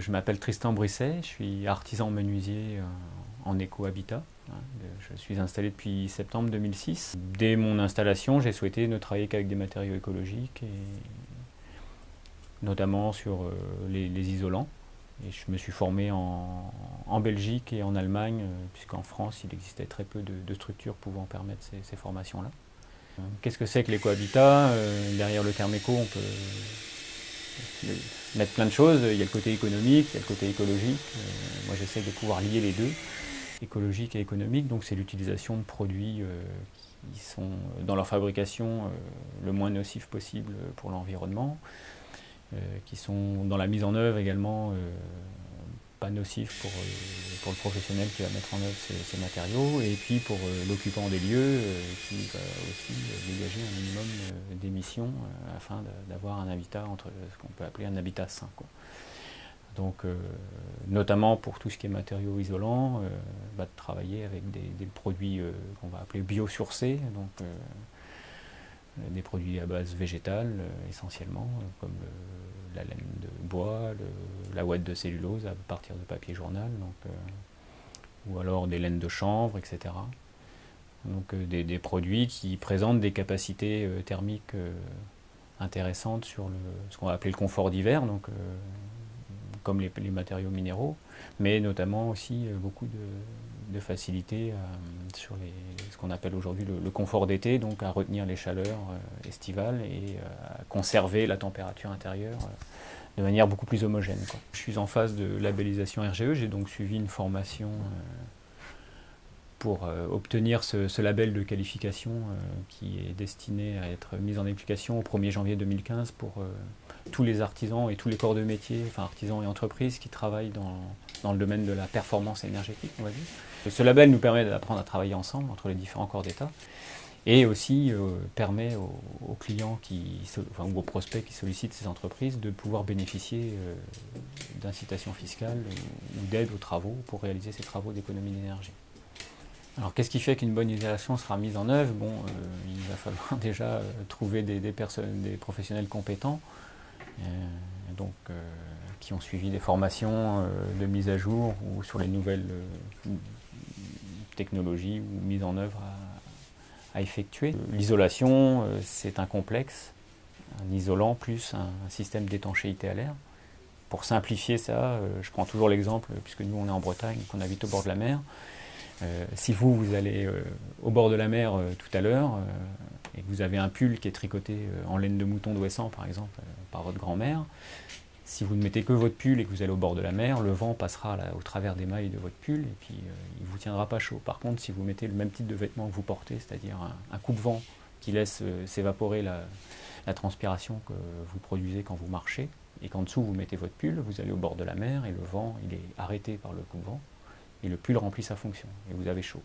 Je m'appelle Tristan Brisset, je suis artisan menuisier en éco-habitat. Je suis installé depuis septembre 2006. Dès mon installation, j'ai souhaité ne travailler qu'avec des matériaux écologiques, et notamment sur les isolants. Et je me suis formé en Belgique et en Allemagne, puisqu'en France, il existait très peu de structures pouvant permettre ces formations-là. Qu'est-ce que c'est que l'éco-habitat? Derrière le terme éco, on peut mettre plein de choses. Il y a le côté économique, il y a le côté écologique. Moi, j'essaie de pouvoir lier les deux, écologique et économique. Donc, c'est l'utilisation de produits qui sont dans leur fabrication le moins nocifs possible pour l'environnement, qui sont dans la mise en œuvre également pas nocifs pour le professionnel qui va mettre en œuvre ces matériaux, et puis pour l'occupant des lieux qui va aussi dégager un minimum d'émissions afin d'avoir un habitat entre ce qu'on peut appeler un habitat sain, quoi. Donc, notamment pour tout ce qui est matériaux isolants, de travailler avec des produits qu'on va appeler biosourcés, donc des produits à base végétale essentiellement, comme la laine de bois, la ouate de cellulose à partir de papier journal, donc, ou alors des laines de chanvre, etc. Donc des produits qui présentent des capacités thermiques intéressantes sur ce qu'on va appeler le confort d'hiver, donc comme les matériaux minéraux, mais notamment aussi beaucoup de facilité sur ce qu'on appelle aujourd'hui le confort d'été, donc à retenir les chaleurs estivales et à conserver la température intérieure de manière beaucoup plus homogène, quoi. Je suis en phase de labellisation RGE, j'ai donc suivi une formation pour obtenir ce label de qualification qui est destiné à être mis en application au 1er janvier 2015 pour tous les artisans et tous les corps de métier, enfin artisans et entreprises qui travaillent dans le domaine de la performance énergétique, on va dire. Ce label nous permet d'apprendre à travailler ensemble entre les différents corps d'État, et aussi permet aux clients ou aux prospects qui sollicitent ces entreprises de pouvoir bénéficier d'incitations fiscales ou d'aides aux travaux pour réaliser ces travaux d'économie d'énergie. Alors, qu'est-ce qui fait qu'une bonne isolation sera mise en œuvre? Bon, il va falloir déjà trouver des professionnels compétents, donc qui ont suivi des formations de mise à jour ou sur les nouvelles technologies ou mises en œuvre à effectuer. L'isolation, c'est un complexe, un isolant plus un système d'étanchéité à l'air. Pour simplifier ça, je prends toujours l'exemple, puisque nous on est en Bretagne, qu'on habite au bord de la mer. Si vous allez au bord de la mer tout à l'heure et que vous avez un pull qui est tricoté en laine de mouton d'Ouessant par exemple par votre grand-mère, si vous ne mettez que votre pull et que vous allez au bord de la mer, le vent passera au travers des mailles de votre pull et puis il ne vous tiendra pas chaud. Par contre, si vous mettez le même type de vêtements que vous portez, c'est-à-dire un coupe-vent qui laisse s'évaporer la transpiration que vous produisez quand vous marchez, et qu'en dessous vous mettez votre pull, vous allez au bord de la mer et le vent il est arrêté par le coupe-vent et le pull remplit sa fonction et vous avez chaud.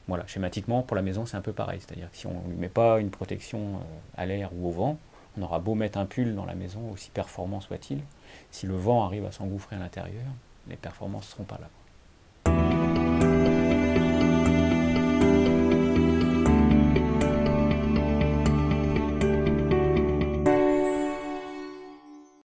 Voilà, schématiquement pour la maison c'est un peu pareil, c'est-à-dire que si on ne lui met pas une protection à l'air ou au vent, on aura beau mettre un pull dans la maison, aussi performant soit-il, si le vent arrive à s'engouffrer à l'intérieur, les performances ne seront pas là.